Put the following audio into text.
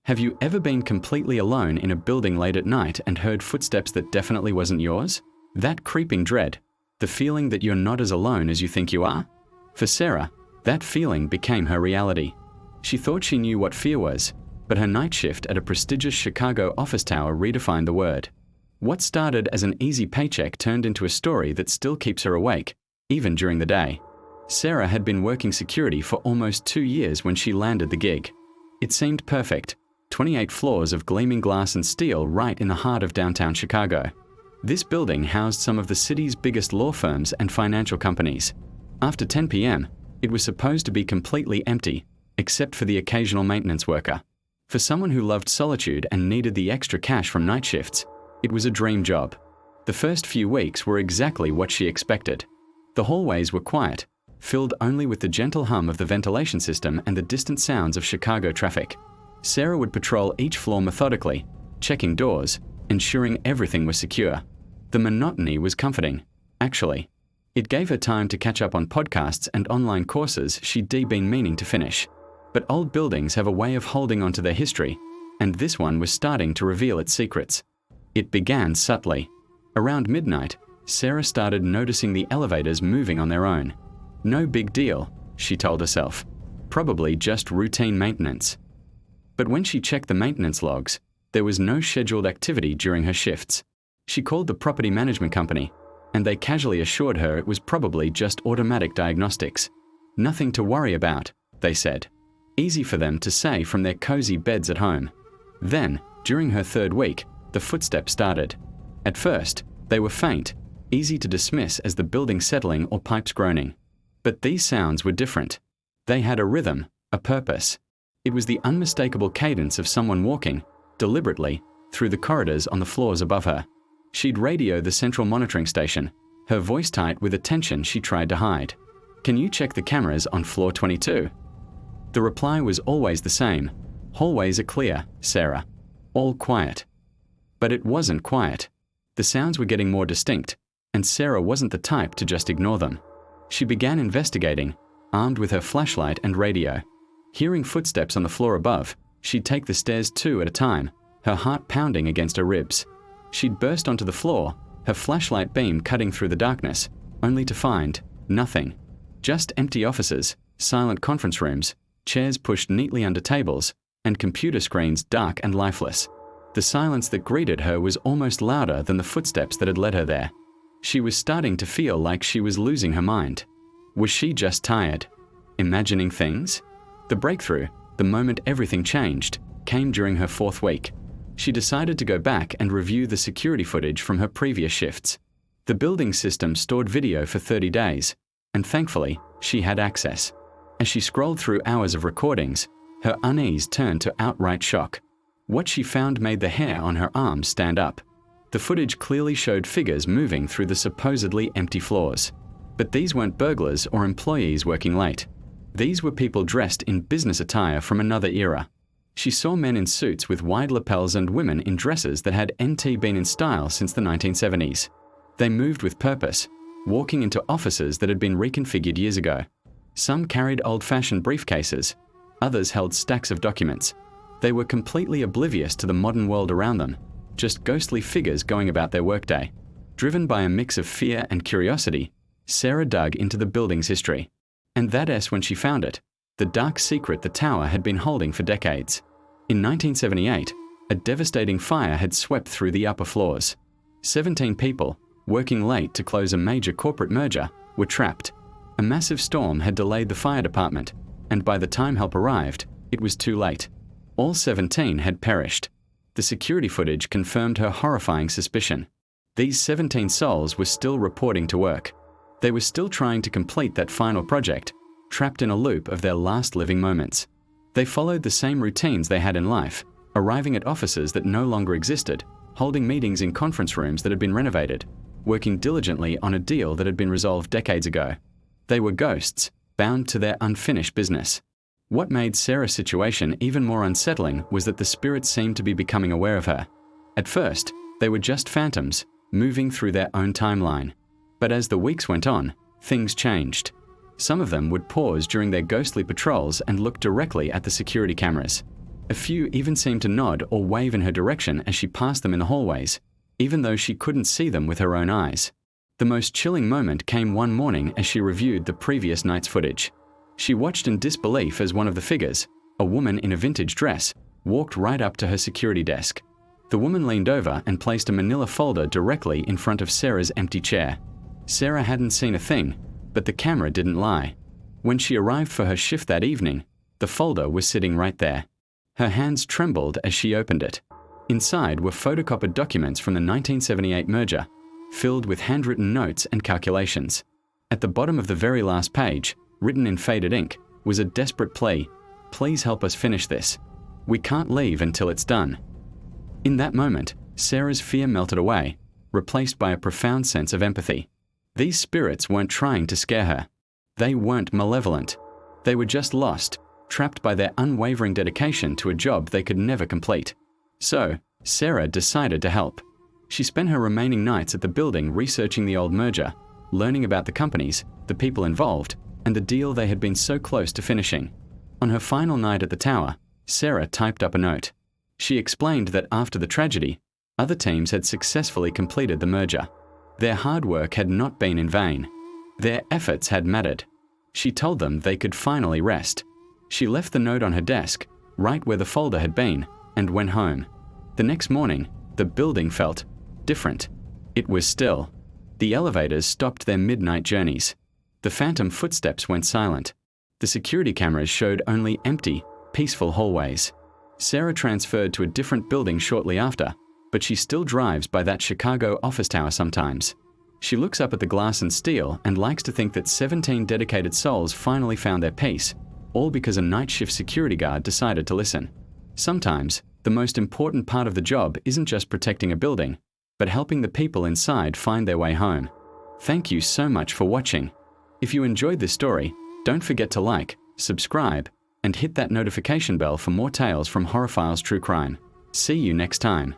Have you ever been completely alone in a building late at night and heard footsteps that definitely wasn't yours? That creeping dread, the feeling that you're not as alone as you think you are? For Sarah, that feeling became her reality. She thought she knew what fear was, but her night shift at a prestigious Chicago office tower redefined the word. What started as an easy paycheck turned into a story that still keeps her awake, even during the day. Sarah had been working security for almost 2 years when she landed the gig. It seemed perfect. 28 floors of gleaming glass and steel right in the heart of downtown Chicago. This building housed some of the city's biggest law firms and financial companies. After 10 p.m., it was supposed to be completely empty, except for the occasional maintenance worker. For someone who loved solitude and needed the extra cash from night shifts, it was a dream job. The first few weeks were exactly what she expected. The hallways were quiet, filled only with the gentle hum of the ventilation system and the distant sounds of Chicago traffic. Sarah would patrol each floor methodically, checking doors, ensuring everything was secure. The monotony was comforting, actually. It gave her time to catch up on podcasts and online courses she'd been meaning to finish. But old buildings have a way of holding onto their history, and this one was starting to reveal its secrets. It began subtly. Around midnight, Sarah started noticing the elevators moving on their own. No big deal, she told herself. Probably just routine maintenance. But when she checked the maintenance logs, there was no scheduled activity during her shifts. She called the property management company, and they casually assured her it was probably just automatic diagnostics. Nothing to worry about, they said. Easy for them to say from their cozy beds at home. Then, during her 3rd week, the footsteps started. At first, they were faint, easy to dismiss as the building settling or pipes groaning. But these sounds were different. They had a rhythm, a purpose. It was the unmistakable cadence of someone walking, deliberately, through the corridors on the floors above her. She'd radio the central monitoring station, her voice tight with a tension she tried to hide. "Can you check the cameras on floor 22? The reply was always the same. "Hallways are clear, Sarah. All quiet." But it wasn't quiet. The sounds were getting more distinct, and Sarah wasn't the type to just ignore them. She began investigating, armed with her flashlight and radio. Hearing footsteps on the floor above, she'd take the stairs 2 at a time, her heart pounding against her ribs. She'd burst onto the floor, her flashlight beam cutting through the darkness, only to find nothing. Just empty offices, silent conference rooms, chairs pushed neatly under tables, and computer screens dark and lifeless. The silence that greeted her was almost louder than the footsteps that had led her there. She was starting to feel like she was losing her mind. Was she just tired? Imagining things? The breakthrough, the moment everything changed, came during her 4th week. She decided to go back and review the security footage from her previous shifts. The building system stored video for 30 days, and thankfully, she had access. As she scrolled through hours of recordings, her unease turned to outright shock. What she found made the hair on her arms stand up. The footage clearly showed figures moving through the supposedly empty floors. But these weren't burglars or employees working late. These were people dressed in business attire from another era. She saw men in suits with wide lapels and women in dresses that had been in style since the 1970s. They moved with purpose, walking into offices that had been reconfigured years ago. Some carried old-fashioned briefcases, others held stacks of documents. They were completely oblivious to the modern world around them, just ghostly figures going about their workday. Driven by a mix of fear and curiosity, Sarah dug into the building's history. And that's when she found it, the dark secret the tower had been holding for decades. In 1978, a devastating fire had swept through the upper floors. 17 people, working late to close a major corporate merger, were trapped. A massive storm had delayed the fire department, and by the time help arrived, it was too late. All 17 had perished. The security footage confirmed her horrifying suspicion. These 17 souls were still reporting to work. They were still trying to complete that final project, trapped in a loop of their last living moments. They followed the same routines they had in life, arriving at offices that no longer existed, holding meetings in conference rooms that had been renovated, working diligently on a deal that had been resolved decades ago. They were ghosts, bound to their unfinished business. What made Sarah's situation even more unsettling was that the spirits seemed to be becoming aware of her. At first, they were just phantoms, moving through their own timeline. But as the weeks went on, things changed. Some of them would pause during their ghostly patrols and look directly at the security cameras. A few even seemed to nod or wave in her direction as she passed them in the hallways, even though she couldn't see them with her own eyes. The most chilling moment came one morning as she reviewed the previous night's footage. She watched in disbelief as one of the figures, a woman in a vintage dress, walked right up to her security desk. The woman leaned over and placed a manila folder directly in front of Sarah's empty chair. Sarah hadn't seen a thing, but the camera didn't lie. When she arrived for her shift that evening, the folder was sitting right there. Her hands trembled as she opened it. Inside were photocopied documents from the 1978 merger, filled with handwritten notes and calculations. At the bottom of the very last page, written in faded ink, was a desperate plea. Please help us finish this. We can't leave until it's done. In that moment, Sarah's fear melted away, replaced by a profound sense of empathy. These spirits weren't trying to scare her. They weren't malevolent. They were just lost, trapped by their unwavering dedication to a job they could never complete. So, Sarah decided to help. She spent her remaining nights at the building researching the old merger, learning about the companies, the people involved, and the deal they had been so close to finishing. On her final night at the tower, Sarah typed up a note. She explained that after the tragedy, other teams had successfully completed the merger. Their hard work had not been in vain. Their efforts had mattered. She told them they could finally rest. She left the note on her desk, right where the folder had been, and went home. The next morning, the building felt different. It was still. The elevators stopped their midnight journeys. The phantom footsteps went silent. The security cameras showed only empty, peaceful hallways. Sarah transferred to a different building shortly after, but she still drives by that Chicago office tower sometimes. She looks up at the glass and steel and likes to think that 17 dedicated souls finally found their peace, all because a night shift security guard decided to listen. Sometimes, the most important part of the job isn't just protecting a building, but helping the people inside find their way home. Thank you so much for watching. If you enjoyed this story, don't forget to like, subscribe, and hit that notification bell for more tales from Horrorphiles True Crime. See you next time.